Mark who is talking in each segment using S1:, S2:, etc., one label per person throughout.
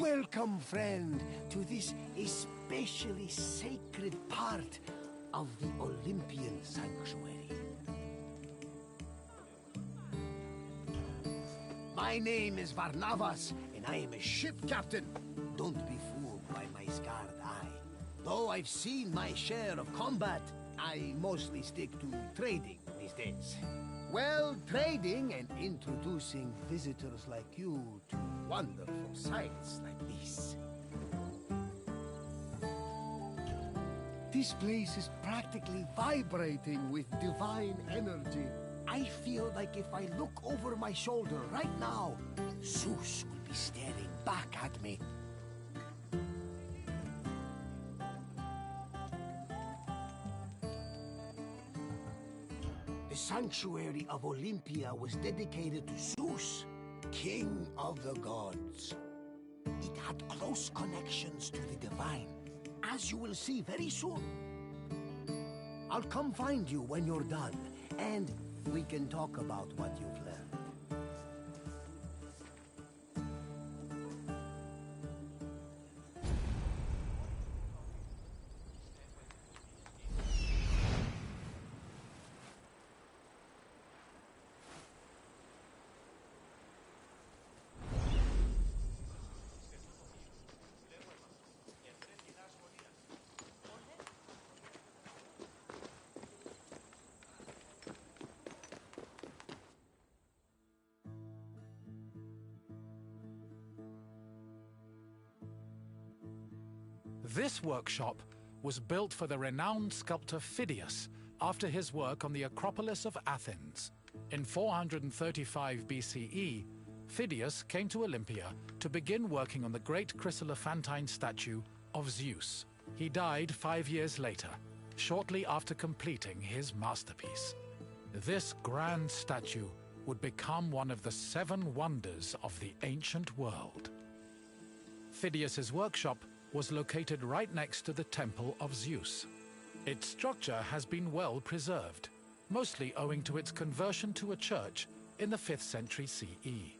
S1: Welcome, friend, to this especially sacred part of the Olympian sanctuary. My name is Varnavas, and I am a ship captain. Don't be fooled by my scarred eye. Though I've seen my share of combat, I mostly stick to trading these days. Well, trading and introducing visitors like you to wonderful sights like this. This place is practically vibrating with divine energy. I feel like if I look over my shoulder right now, Zeus will be staring back at me. The sanctuary of Olympia was dedicated to Zeus, king of the gods. It had close connections to the divine, as you will see very soon. I'll come find you when you're done, and we can talk about what you've learned.
S2: This workshop was built for the renowned sculptor Phidias after his work on the Acropolis of Athens. In 435 BCE, Phidias came to Olympia to begin working on the great chryselephantine statue of Zeus. He died 5 years later, shortly after completing his masterpiece. This grand statue would become one of the 7 wonders of the ancient world. Phidias's workshop was located right next to the Temple of Zeus. Its structure has been well preserved, mostly owing to its conversion to a church in the 5th century CE.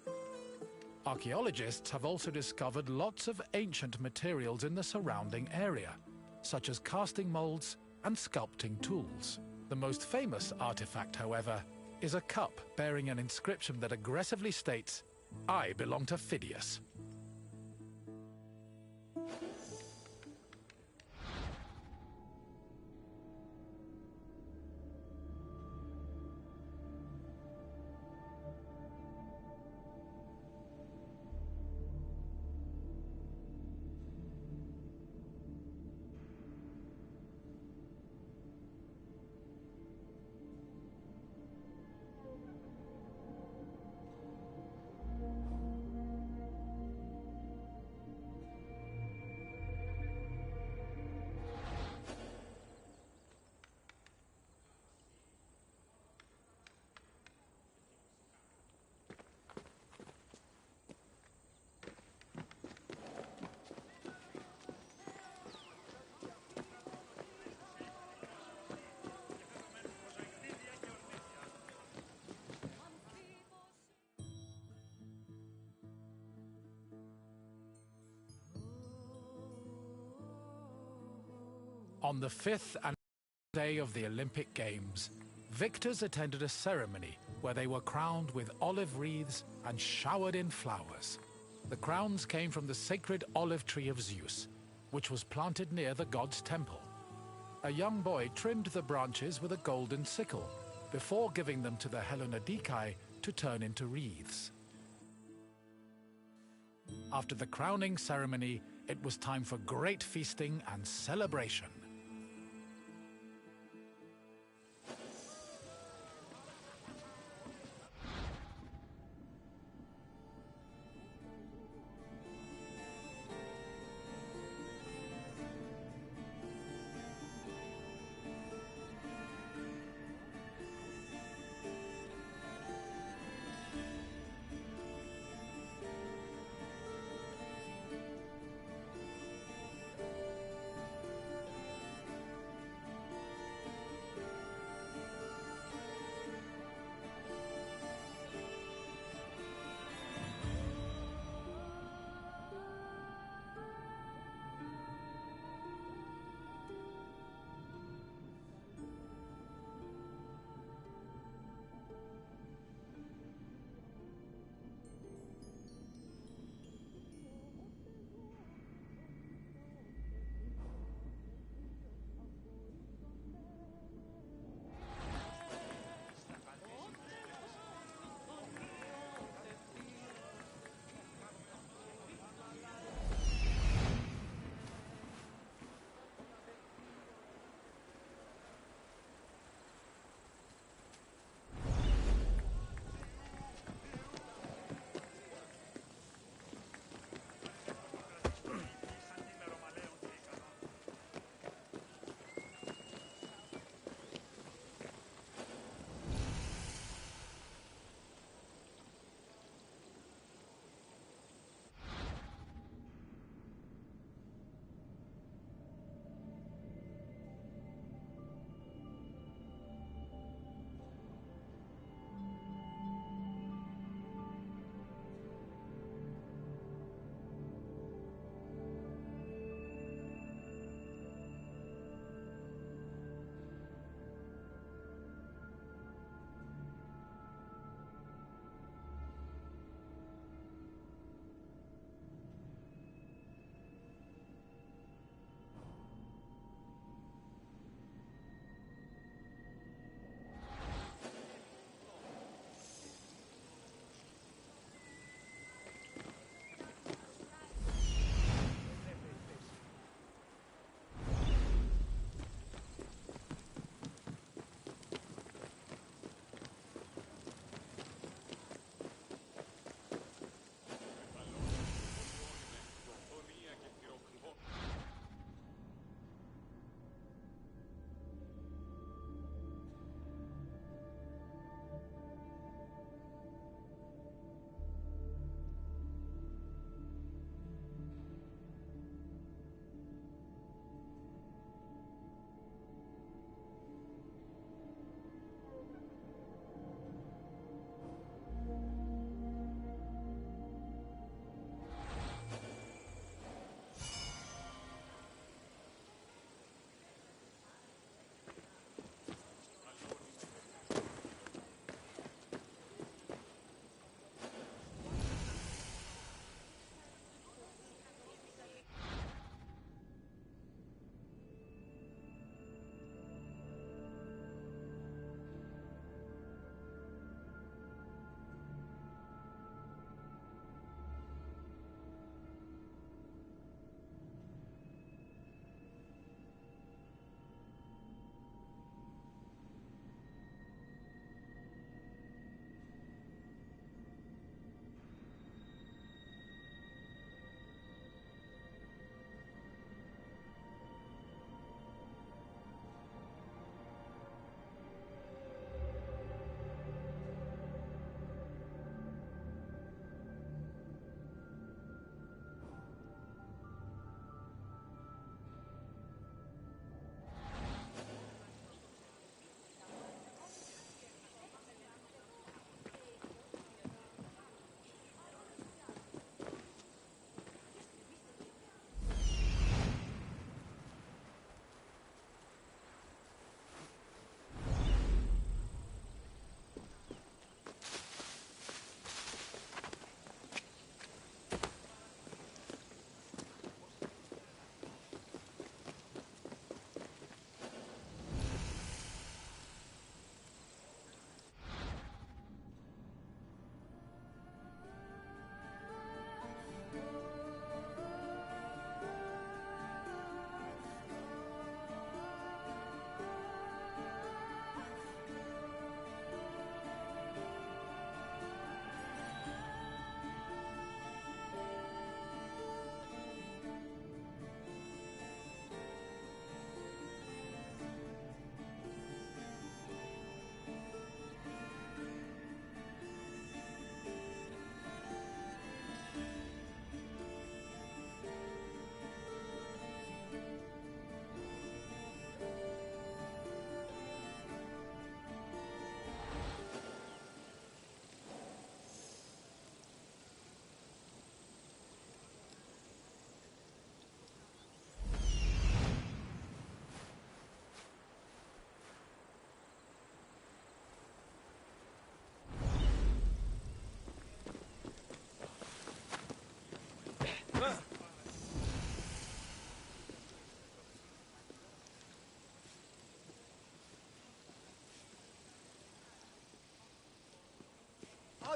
S2: Archaeologists have also discovered lots of ancient materials in the surrounding area, such as casting molds and sculpting tools. The most famous artifact, however, is a cup bearing an inscription that aggressively states, "I belong to Phidias." On the 5th and day of the Olympic Games, victors attended a ceremony where they were crowned with olive wreaths and showered in flowers. The crowns came from the sacred olive tree of Zeus, which was planted near the god's temple. A young boy trimmed the branches with a golden sickle before giving them to the Hellanodikai to turn into wreaths. After the crowning ceremony, it was time for great feasting and celebration.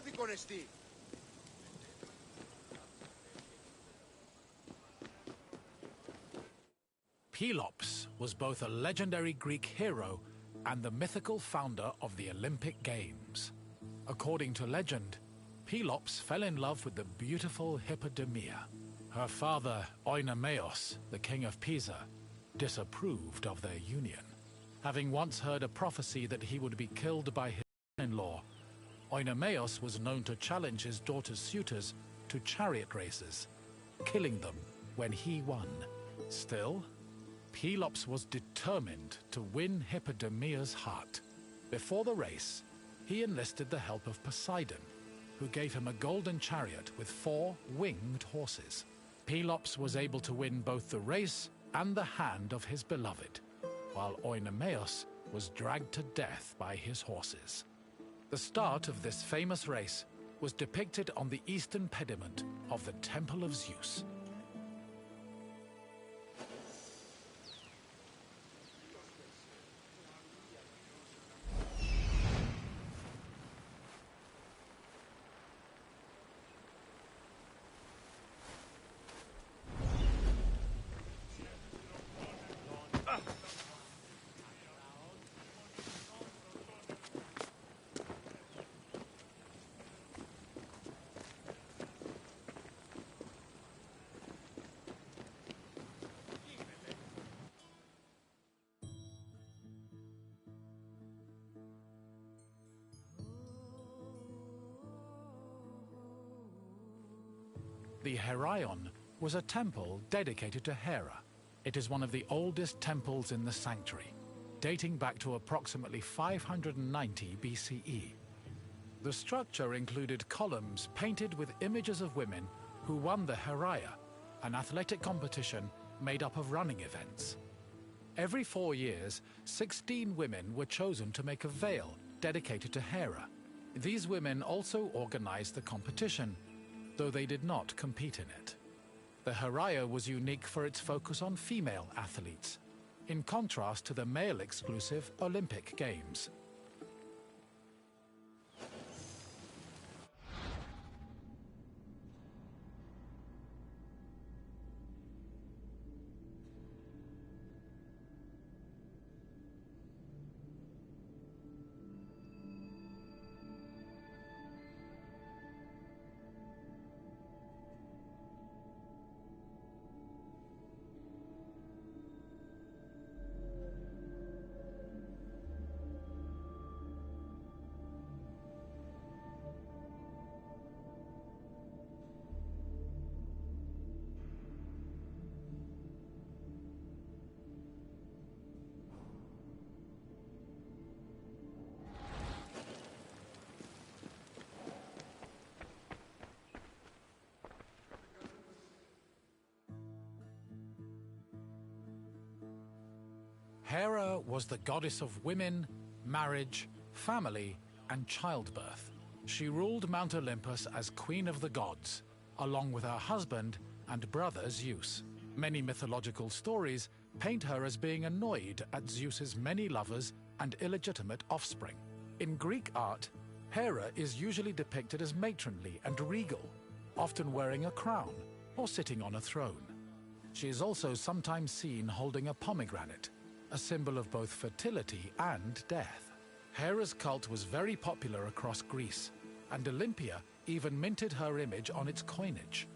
S3: άδικον εστί.
S2: Pelops was both a legendary Greek hero and the mythical founder of the Olympic Games. According to legend, Pelops fell in love with the beautiful Hippodamia. Her father, Oenomaus, the king of Pisa, disapproved of their union. Having once heard a prophecy that he would be killed by his son-in-law, Oenomaus was known to challenge his daughter's suitors to chariot races, killing them when he won. Still, Pelops was determined to win Hippodamia's heart. Before the race, he enlisted the help of Poseidon, who gave him a golden chariot with 4 winged horses. Pelops was able to win both the race and the hand of his beloved, while Oenomaus was dragged to death by his horses. The start of this famous race was depicted on the eastern pediment of the Temple of Zeus. The Hawaiian was a temple dedicated to Hera. It is one of the oldest temples in the sanctuary, dating back to approximately 590 BCE. The structure included columns painted with images of women who won the Heraia, an athletic competition made up of running events. Every 4 years, 16 women were chosen to make a veil dedicated to Hera. These women also organized the competition, though they did not compete in it. The Heraia was unique for its focus on female athletes, in contrast to the male-exclusive Olympic Games. Hera was the goddess of women, marriage, family, and childbirth. She ruled Mount Olympus as Queen of the Gods, along with her husband and brother Zeus. Many mythological stories paint her as being annoyed at Zeus's many lovers and illegitimate offspring. In Greek art, Hera is usually depicted as matronly and regal, often wearing a crown or sitting on a throne. She is also sometimes seen holding a pomegranate, a symbol of both fertility and death. Hera's cult was very popular across Greece, and Olympia even minted her image on its coinage.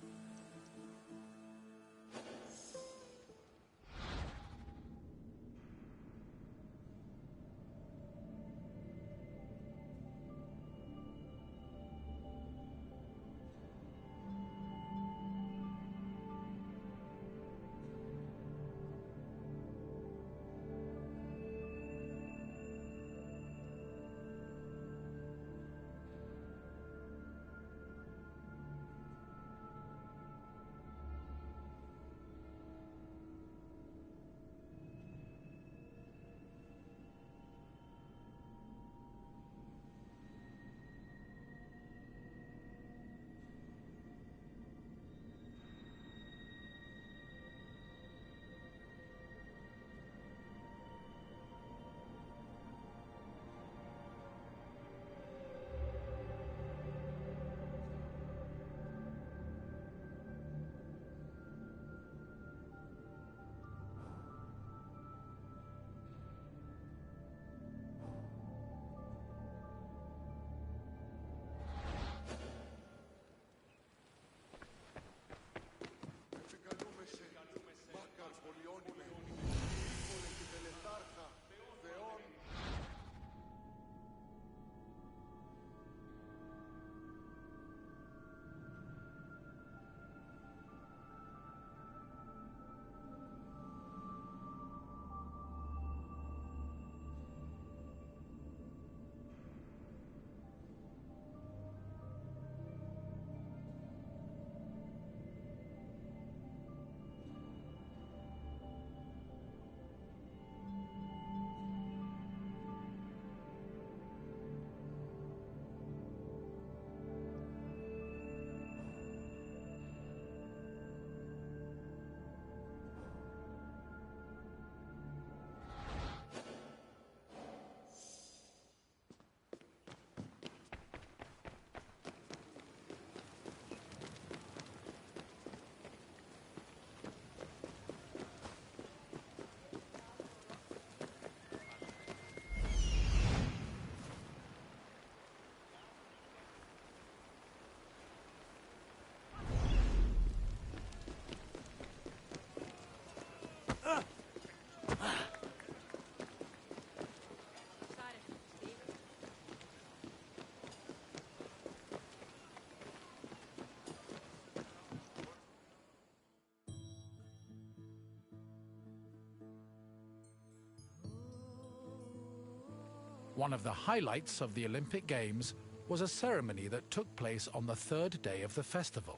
S2: One of the highlights of the Olympic Games was a ceremony that took place on the third day of the festival.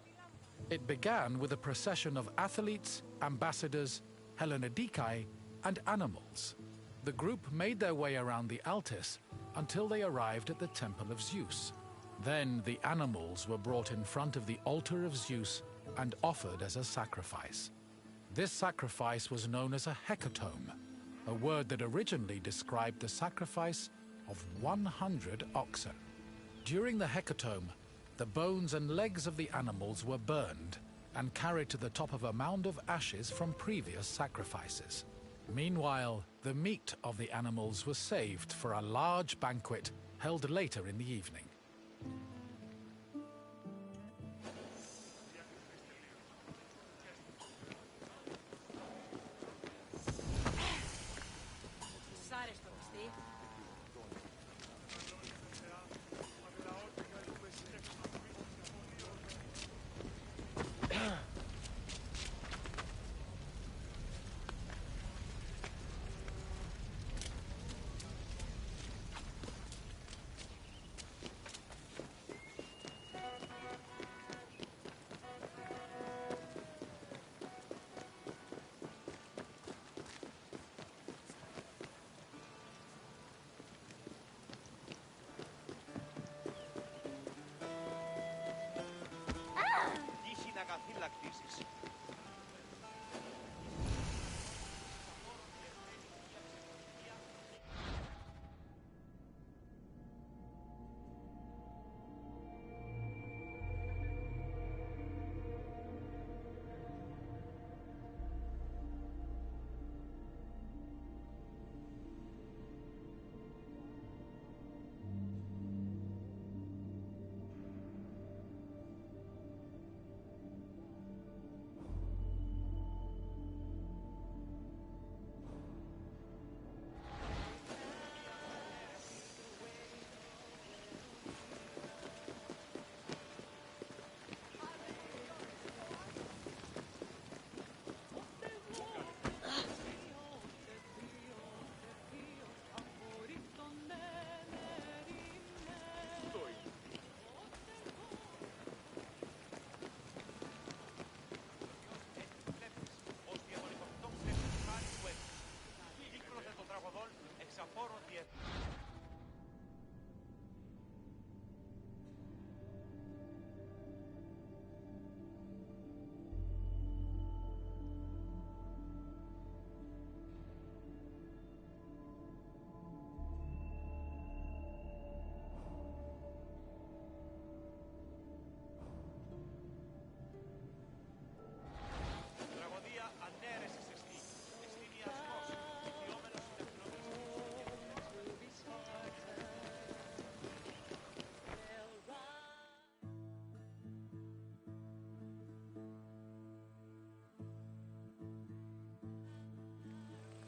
S2: It began with a procession of athletes, ambassadors, Hellenodikai, and animals. The group made their way around the Altis until they arrived at the Temple of Zeus. Then the animals were brought in front of the altar of Zeus and offered as a sacrifice. This sacrifice was known as a hecatomb, a word that originally described the sacrifice of 100 oxen. During the hecatomb, the bones and legs of the animals were burned and carried to the top of a mound of ashes from previous sacrifices. Meanwhile, the meat of the animals was saved for a large banquet held later in the evening.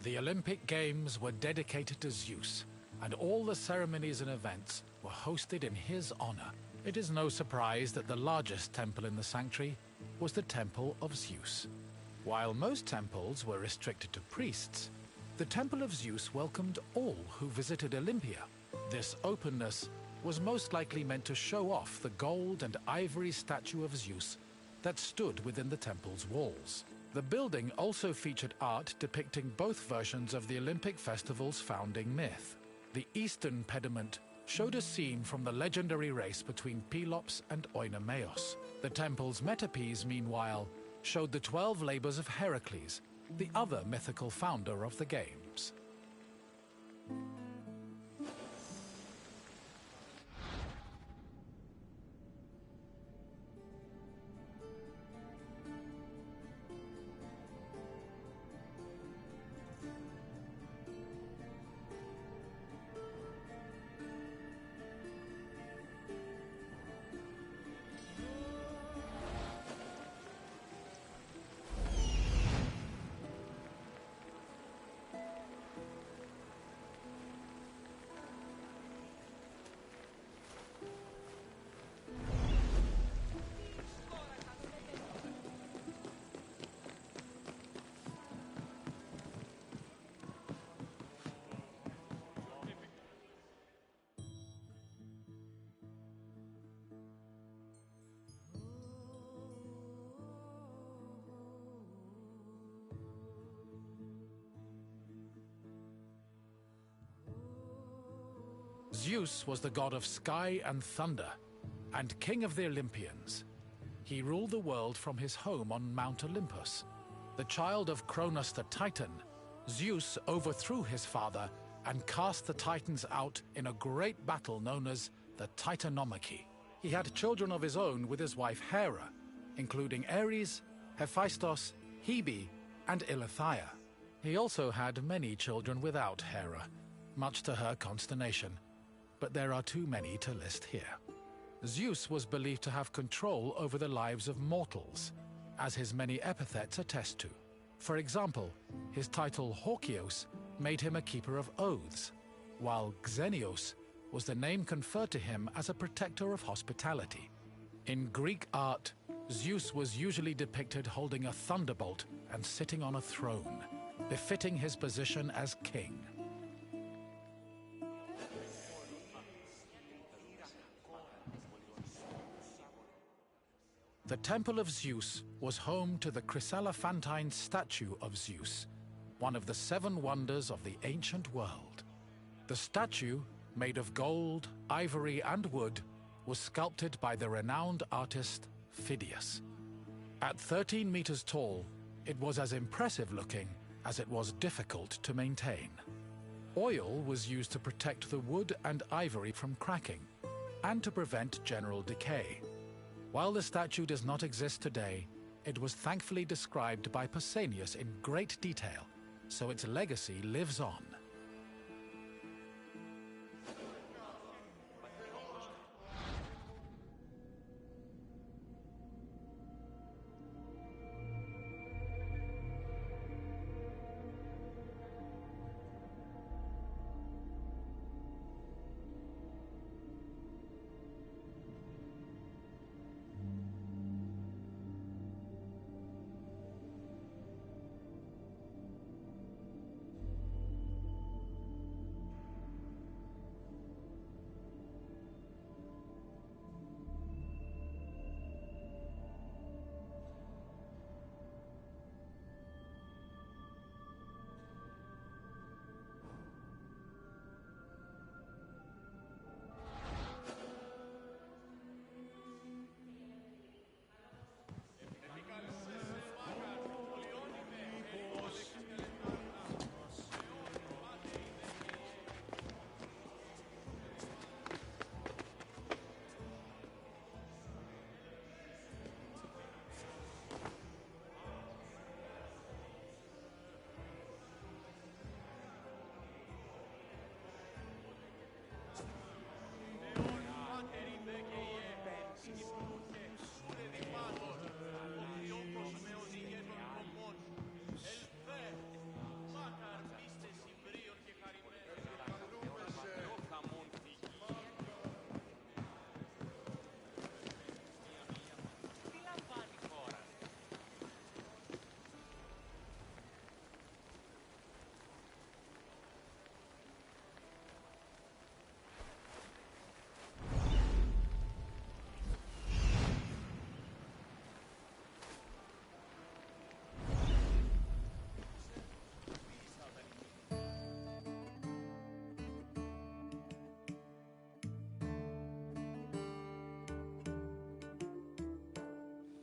S2: The Olympic Games were dedicated to Zeus, and all the ceremonies and events were hosted in his honor. It is no surprise that the largest temple in the sanctuary was the Temple of Zeus. While most temples were restricted to priests, the Temple of Zeus welcomed all who visited Olympia. This openness was most likely meant to show off the gold and ivory statue of Zeus that stood within the temple's walls. The building also featured art depicting both versions of the Olympic festival's founding myth. The eastern pediment showed a scene from the legendary race between Pelops and Oinomaos. The temple's metapiece, meanwhile, showed the 12 labors of Heracles, the other mythical founder of the games. Zeus was the god of sky and thunder, and king of the Olympians. He ruled the world from his home on Mount Olympus. The child of Cronus the Titan, Zeus overthrew his father and cast the Titans out in a great battle known as the Titanomachy. He had children of his own with his wife Hera, including Ares, Hephaestus, Hebe, and Eileithyia. He also had many children without Hera, much to her consternation, but there are too many to list here. Zeus was believed to have control over the lives of mortals, as his many epithets attest to. For example, his title Hawkios made him a keeper of oaths, while Xenios was the name conferred to him as a protector of hospitality. In Greek art, Zeus was usually depicted holding a thunderbolt and sitting on a throne, befitting his position as king. The Temple of Zeus was home to the chryselephantine statue of Zeus, one of the 7 wonders of the ancient world. The statue, made of gold, ivory, and wood, was sculpted by the renowned artist Phidias. At 13 meters tall, it was as impressive looking as it was difficult to maintain. Oil was used to protect the wood and ivory from cracking, and to prevent general decay. While the statue does not exist today, it was thankfully described by Pausanias in great detail, so its legacy lives on.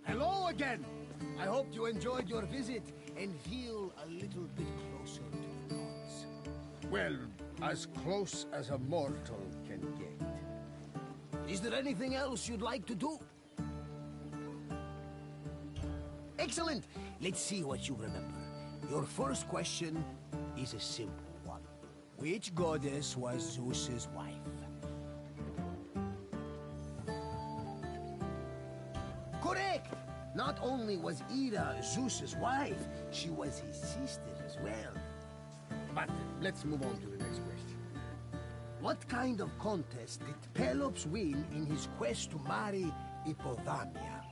S1: Hello again! I hope you enjoyed your visit and feel a little bit closer to the gods. Well, as close as a mortal can get. Is there anything else you'd like to do? Excellent! Let's see what you remember. Your first question is a simple one. Which goddess was Zeus's wife? Correct! Not only was Hera Zeus's wife, she was his sister as well. But let's move on to the next question. What kind of contest did Pelops win in his quest to marry Hippodamia?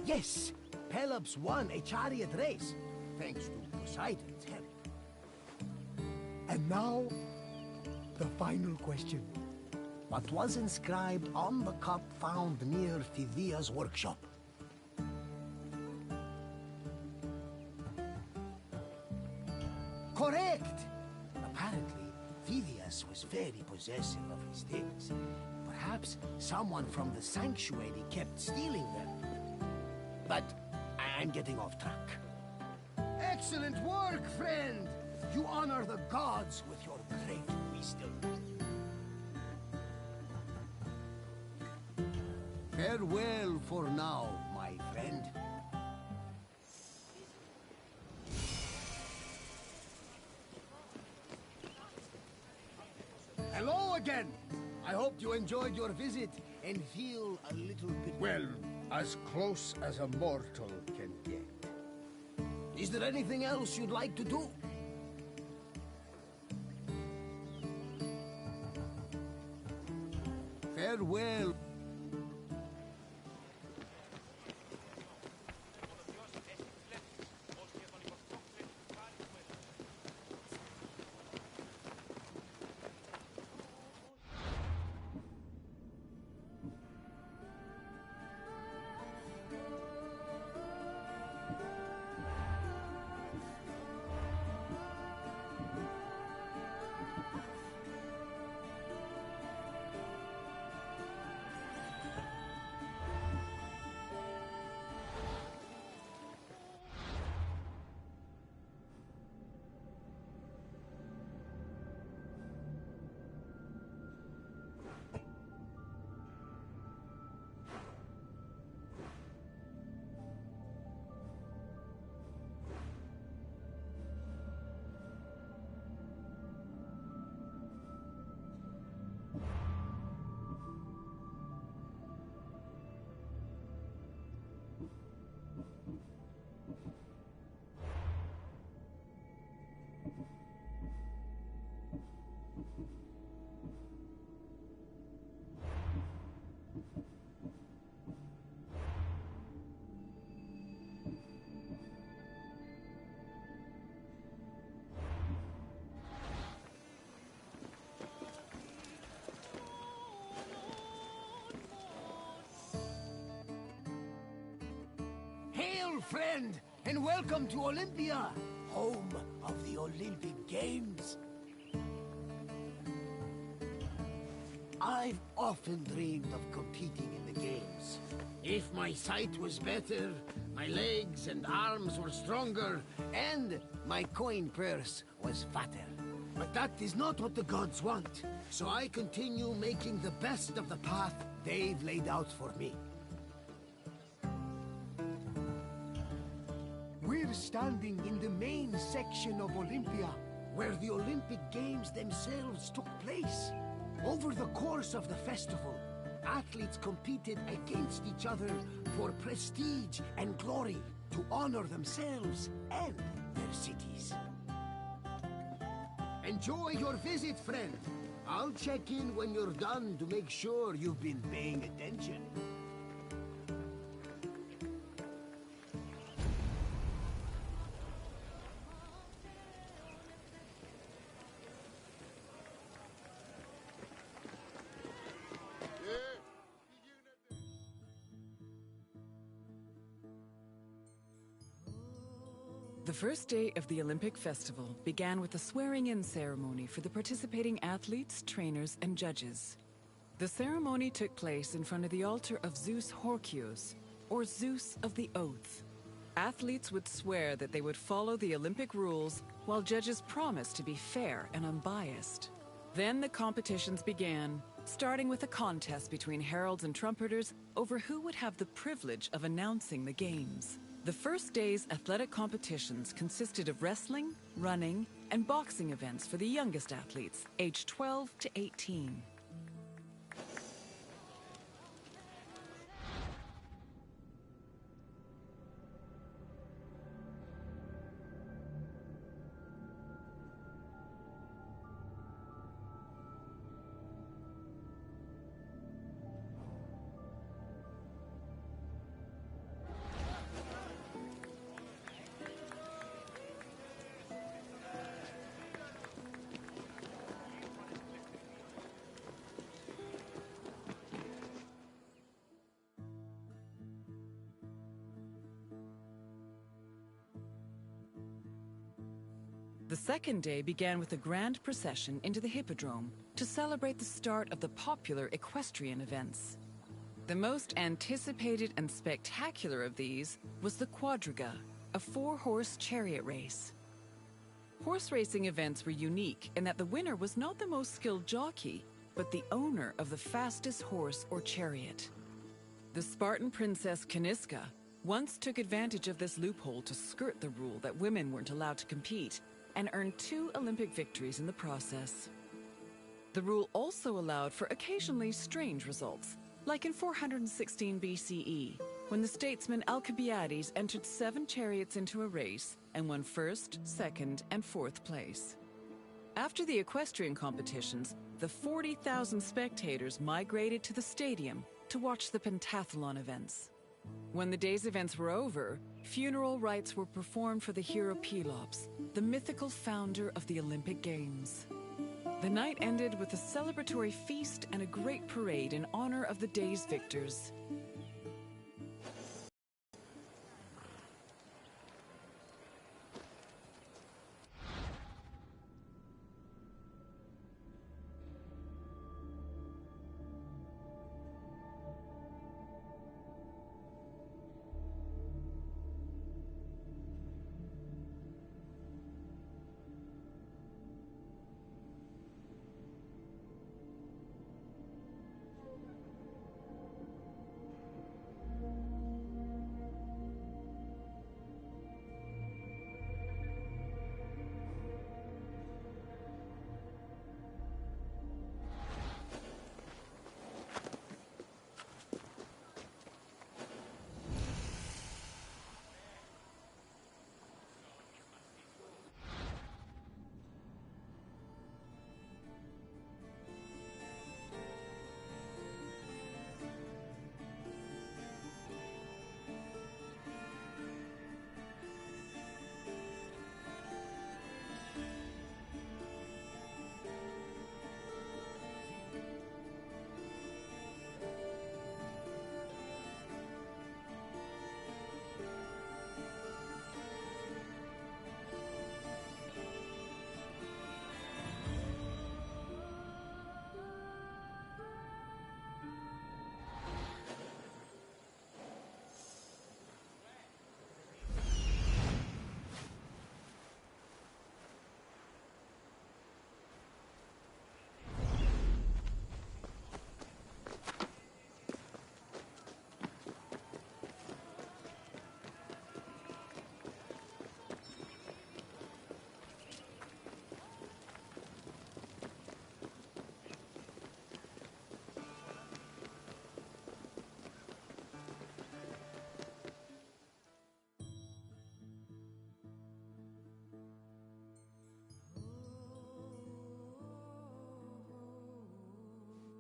S1: Yes, Pelops won a chariot race, thanks to Poseidon's help. And now, the final question. What was inscribed on the cup found near Phidias' workshop? correct! Apparently, Phidias was very possessive of his things. Perhaps someone from the sanctuary kept stealing them. But I'm getting off track. Excellent work, friend! You honor the gods with your great wisdom. Farewell for now, my friend. Hello again! I hope you enjoyed your visit and feel a little bit... Well, as close as a mortal can get. Is there anything else you'd like to do? Farewell. Hail, friend, and welcome to Olympia, home of the Olympic Games. I've often dreamed of competing in the Games. If my sight was better, my legs and arms were stronger, and my coin purse was fatter. But that is not what the gods want, so I continue making the best of the path they've laid out for me. We're standing in the main section of Olympia, where the Olympic Games themselves took place. Over the course of the festival, athletes competed against each other for prestige and glory to honor themselves and their cities. Enjoy your visit, friend. I'll check in when you're done to make sure you've been paying attention.
S3: The first day of the Olympic Festival began with a swearing-in ceremony for the participating athletes, trainers, and judges. The ceremony took place in front of the altar of Zeus Horkios, or Zeus of the Oath. Athletes would swear that they would follow the Olympic rules, while judges promised to be fair and unbiased. Then the competitions began, starting with a contest between heralds and trumpeters over who would have the privilege of announcing the games. The first day's athletic competitions consisted of wrestling, running, and boxing events for the youngest athletes, aged 12 to 18. second day began with a grand procession into the Hippodrome to celebrate the start of the popular equestrian events. The most anticipated and spectacular of these was the Quadriga, a 4-horse chariot race. Horse racing events were unique in that the winner was not the most skilled jockey, but the owner of the fastest horse or chariot. The Spartan princess Caniska once took advantage of this loophole to skirt the rule that women weren't allowed to compete and earned 2 Olympic victories in the process. The rule also allowed for occasionally strange results, like in 416 BCE, when the statesman Alcibiades entered 7 chariots into a race and won 1st, 2nd, and 4th place. After the equestrian competitions, the 40,000 spectators migrated to the Stadium to watch the Pentathlon events. When the day's events were over, funeral rites were performed for the hero Pelops, the mythical founder of the Olympic Games. The night ended with a celebratory feast and a great parade in honor of the day's victors.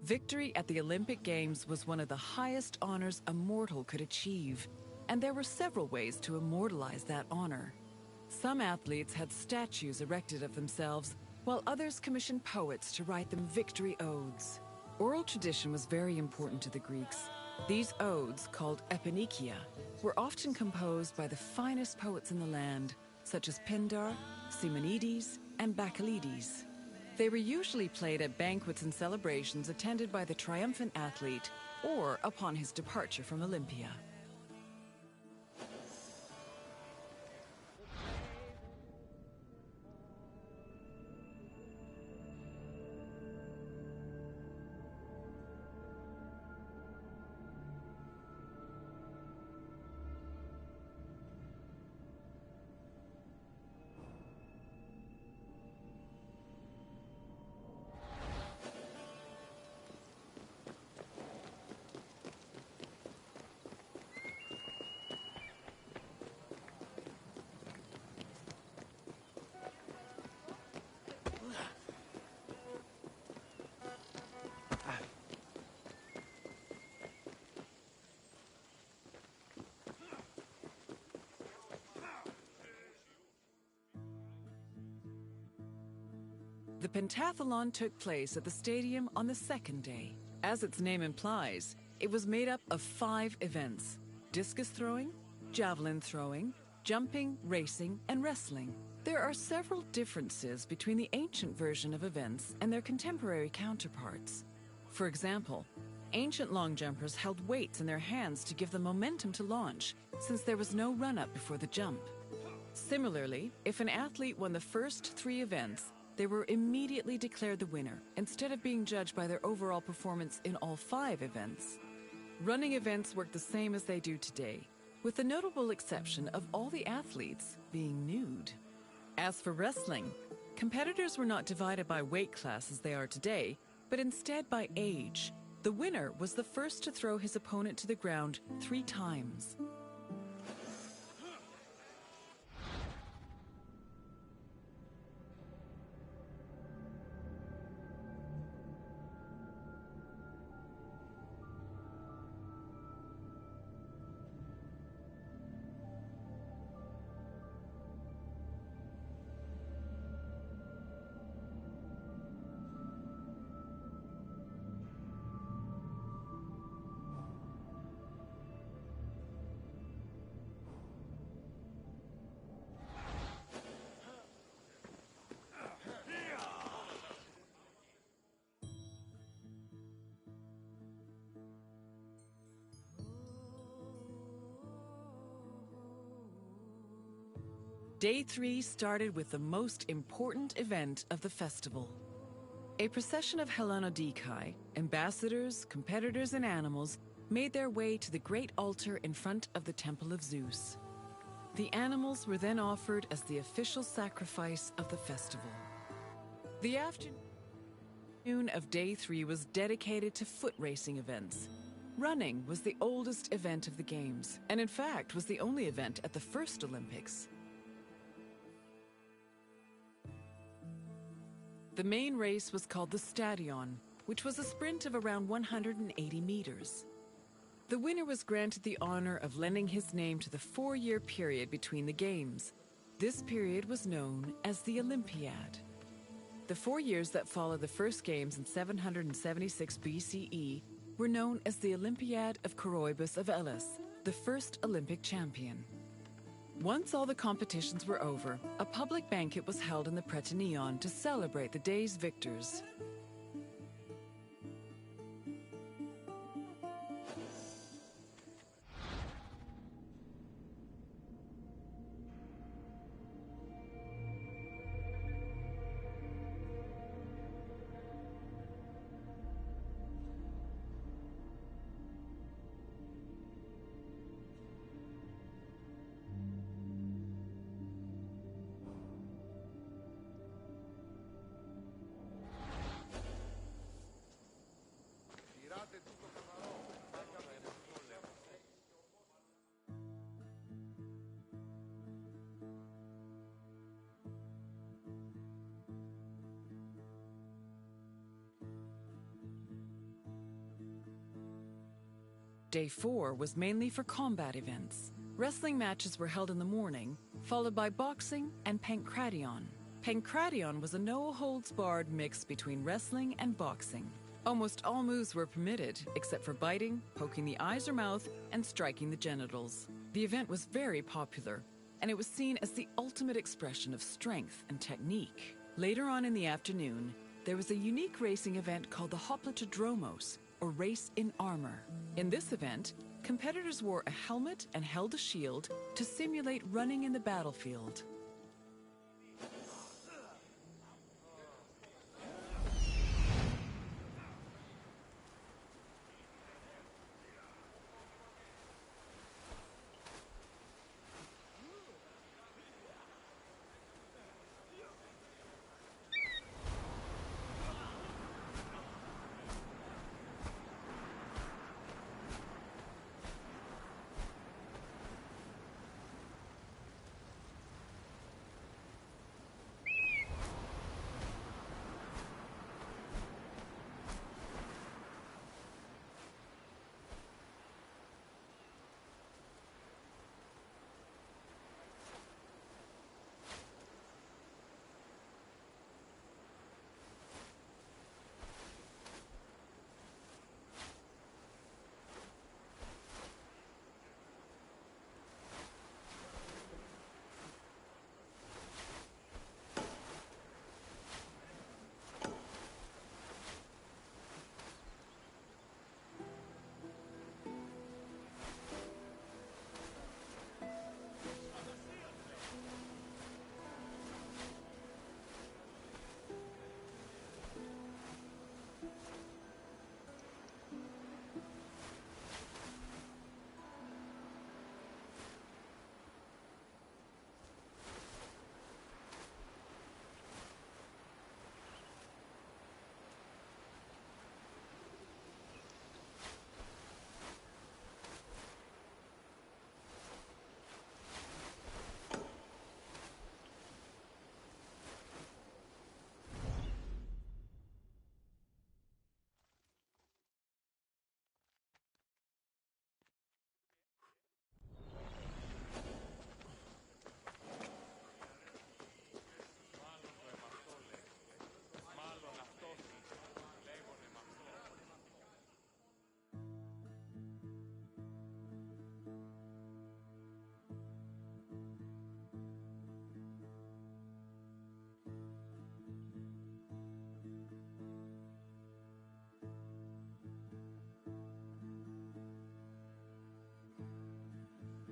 S3: Victory at the Olympic Games was one of the highest honors a mortal could achieve, and there were several ways to immortalize that honor. Some athletes had statues erected of themselves, while others commissioned poets to write them victory odes. Oral tradition was very important to the Greeks. These odes, called eponychia, were often composed by the finest poets in the land, such as Pindar, Simonides, and Bacchylides. They were usually played at banquets and celebrations attended by the triumphant athlete or upon his departure from Olympia. The Pentathlon took place at the Stadium on the second day. As its name implies, it was made up of 5 events: discus throwing, javelin throwing, jumping, racing, and wrestling. There are several differences between the ancient version of events and their contemporary counterparts. For example, ancient long jumpers held weights in their hands to give them momentum to launch, since there was no run-up before the jump. Similarly, if an athlete won the first 3 events, they were immediately declared the winner, instead of being judged by their overall performance in all 5 events. Running events work the same as they do today, with the notable exception of all the athletes being nude. As for wrestling, competitors were not divided by weight class as they are today, but instead by age. The winner was the first to throw his opponent to the ground 3 times. Day 3 started with the most important event of the festival. A procession of Hellanodikai, ambassadors, competitors, and animals made their way to the great altar in front of the Temple of Zeus. The animals were then offered as the official sacrifice of the festival. The afternoon of Day 3 was dedicated to foot racing events. Running was the oldest event of the Games, and in fact was the only event at the first Olympics. The main race was called the Stadion, which was a sprint of around 180 meters. The winner was granted the honor of lending his name to the 4-year period between the Games. This period was known as the Olympiad. The 4 years that followed the first Games in 776 BCE were known as the Olympiad of Coroebus of Elis, the first Olympic champion. Once all the competitions were over, a public banquet was held in the Preta Neon to celebrate the day's victors. Day 4 was mainly for combat events. Wrestling matches were held in the morning, followed by boxing and pankration. Pankration was a no-holds-barred mix between wrestling and boxing. Almost all moves were permitted, except for biting, poking the eyes or mouth, and striking the genitals. The event was very popular, and it was seen as the ultimate expression of strength and technique. Later on in the afternoon, there was a unique racing event called the Hoplitodromos, or race in armor. In this event, competitors wore a helmet and held a shield to simulate running in the battlefield.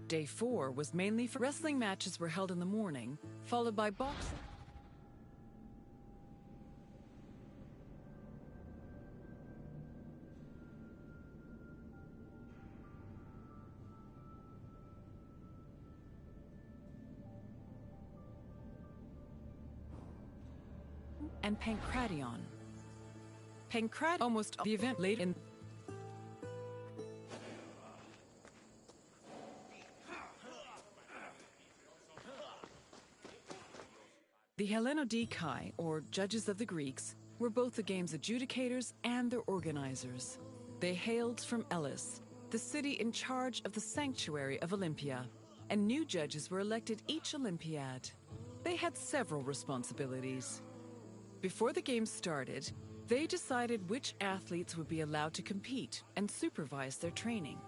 S3: Day 4 was mainly for wrestling. Matches were held in the morning, followed by boxing and Pancration. Almost the event late in the Hellenodikai, or judges of the Greeks, were both the game's adjudicators and their organizers. They hailed from Elis, the city in charge of the sanctuary of Olympia, and new judges were elected each Olympiad. They had several responsibilities. Before the game started, they decided which athletes would be allowed to compete and supervise their training.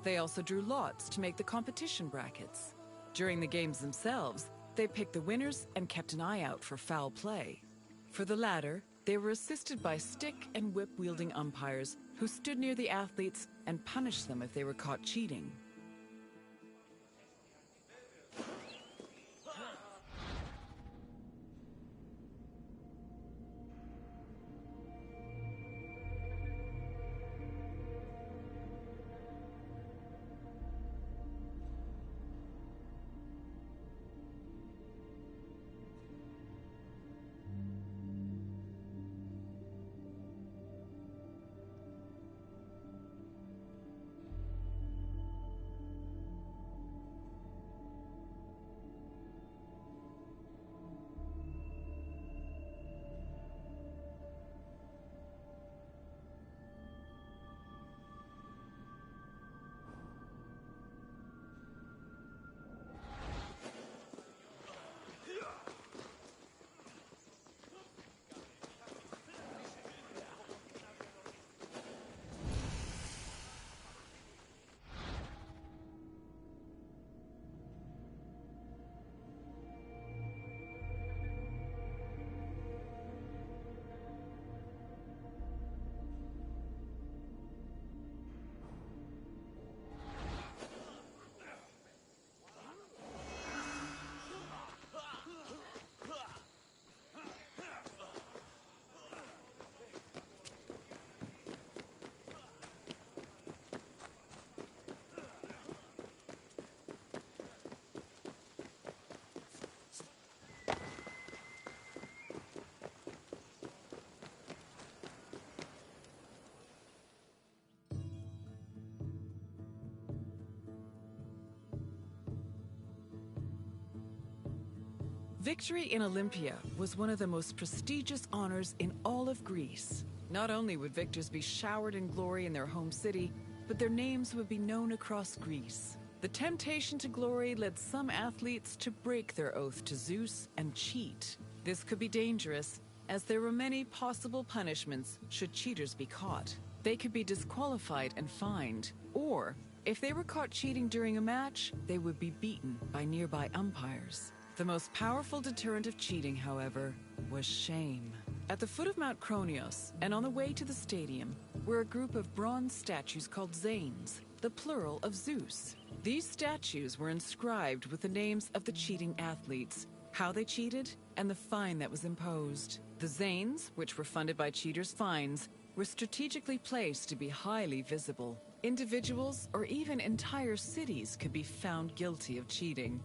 S3: They also drew lots to make the competition brackets. During the games themselves, they picked the winners and kept an eye out for foul play. For the latter, they were assisted by stick and whip-wielding umpires who stood near the athletes and punished them if they were caught cheating. Victory in Olympia was one of the most prestigious honors in all of Greece. Not only would victors be showered in glory in their home city, but their names would be known across Greece. The temptation to glory led some athletes to break their oath to Zeus and cheat. This could be dangerous, as there were many possible punishments should cheaters be caught. They could be disqualified and fined, or if they were caught cheating during a match, they would be beaten by nearby umpires. The most powerful deterrent of cheating, however, was shame. At the foot of Mount Kronios, and on the way to the stadium, were a group of bronze statues called Zanes, the plural of Zeus. These statues were inscribed with the names of the cheating athletes, how they cheated, and the fine that was imposed. The Zanes, which were funded by cheaters' fines, were strategically placed to be highly visible. Individuals or even entire cities could be found guilty of cheating.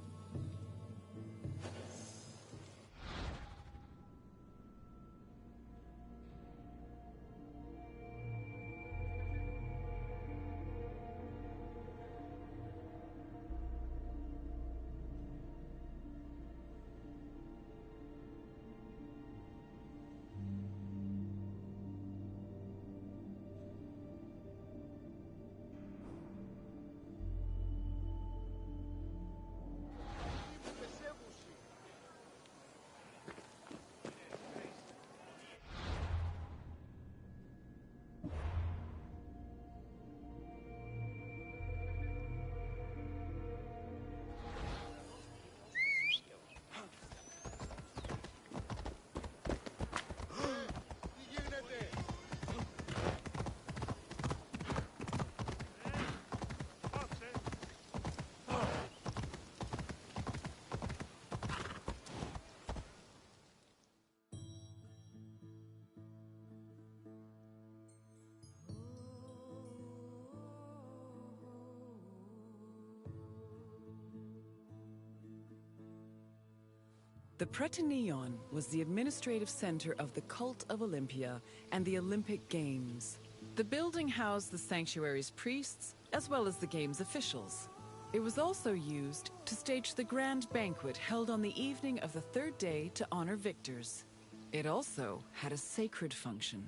S3: The Preta Neon was the administrative center of the cult of Olympia and the Olympic Games. The building housed the sanctuary's priests, as well as the game's officials. It was also used to stage the grand banquet held on the evening of the third day to honor victors. It also had a sacred function.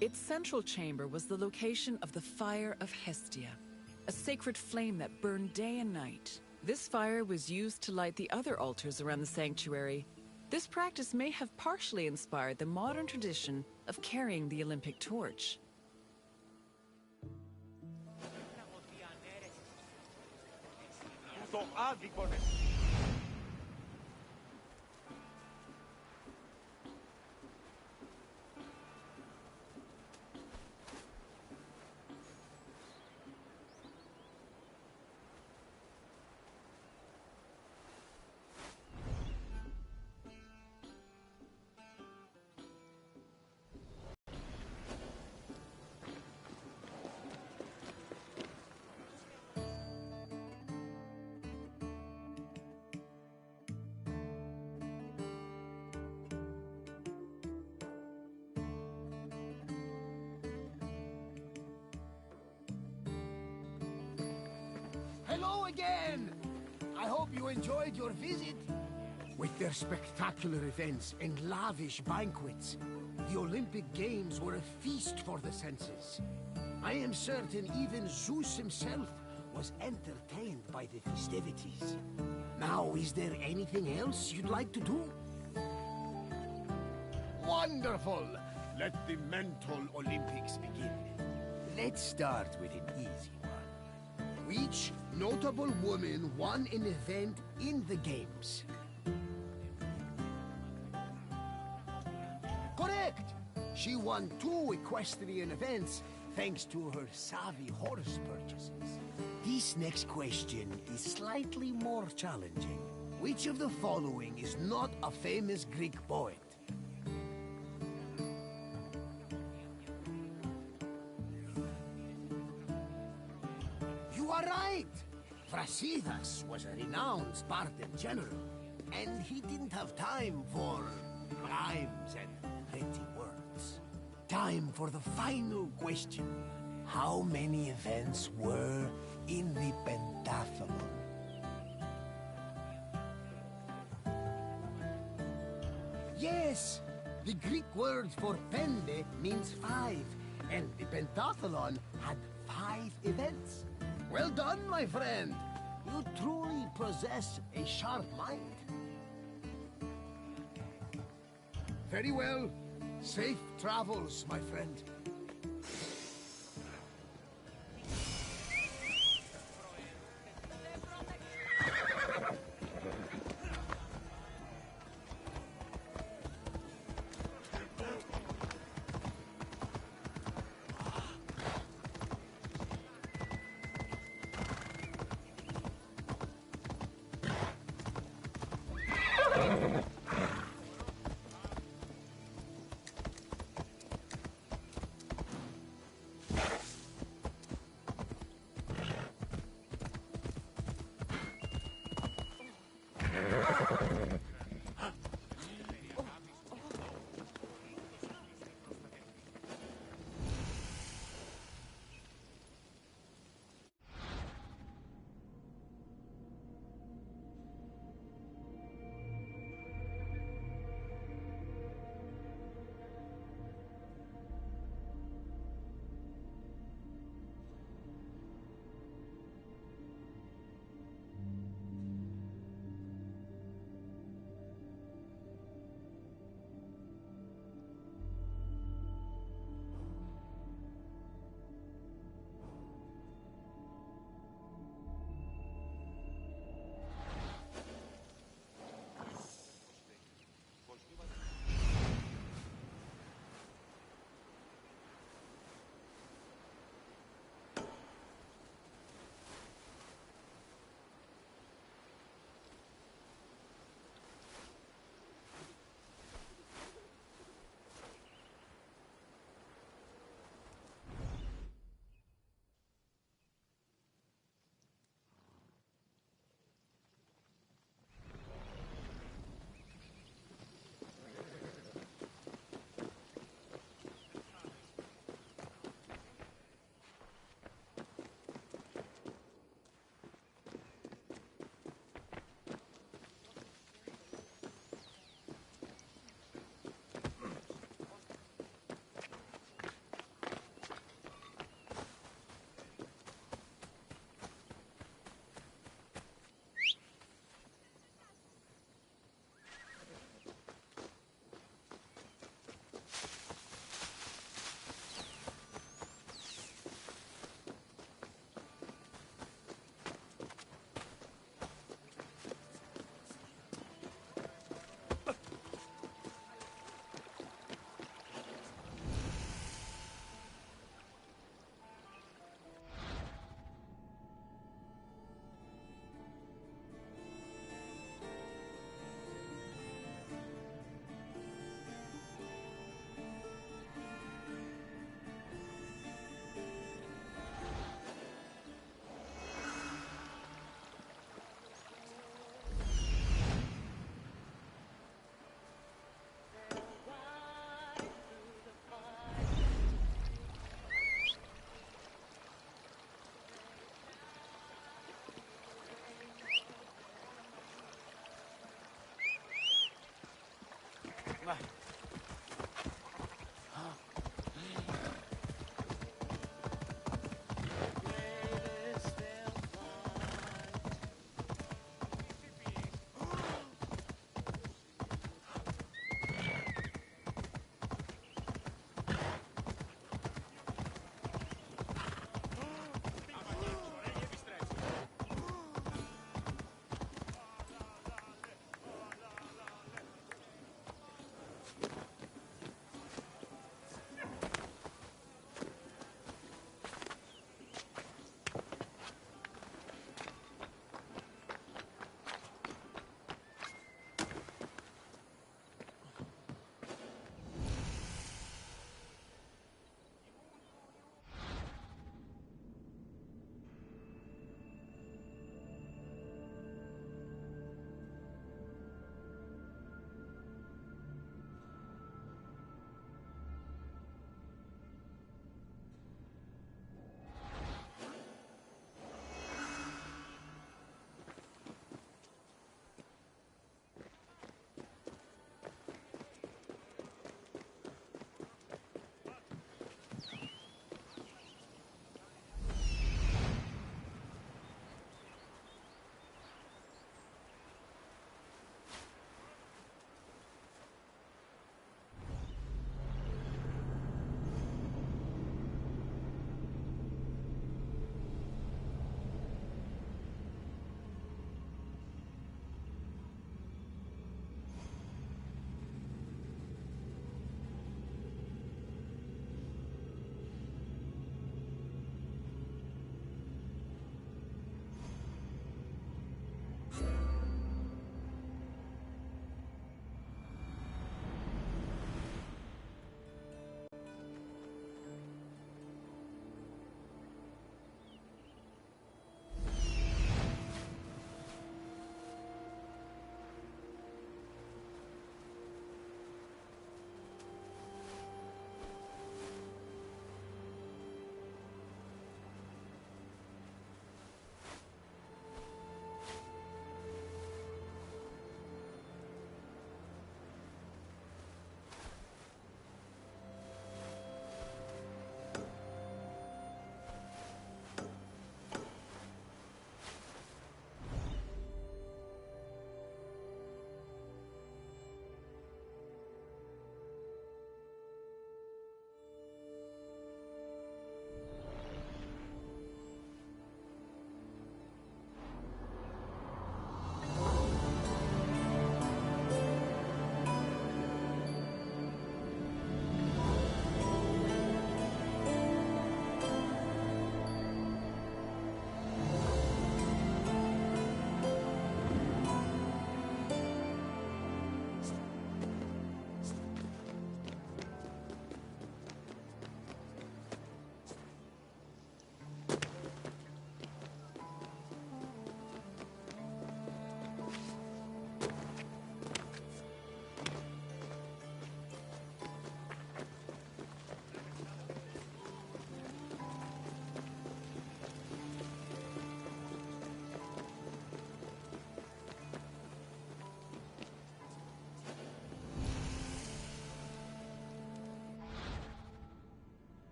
S3: Its central chamber was the location of the Fire of Hestia, a sacred flame that burned day and night. This fire was used to light the other altars around the sanctuary. This practice may have partially inspired the modern tradition of carrying the Olympic torch.
S1: Hello again! I hope you enjoyed your visit. With their spectacular events and lavish banquets, the Olympic Games were a feast for the senses. I am certain even Zeus himself was entertained by the festivities. Now, is there anything else you'd like to do? Wonderful! Let the mental Olympics begin. Let's start with an easy one. Which notable woman won an event in the Games? Correct! She won 2 equestrian events thanks to her savvy horse purchases. This next question is slightly more challenging. Which of the following is not a famous Greek poet? You are right! Brasidas was a renowned Spartan general, and he didn't have time for rhymes and pretty words. Time for the final question. How many events were in the Pentathlon? Yes! The Greek word for pende means 5, and the Pentathlon had 5 events. Well done, my friend! You truly possess a sharp mind. Very well. Safe travels, my friend.
S4: 来。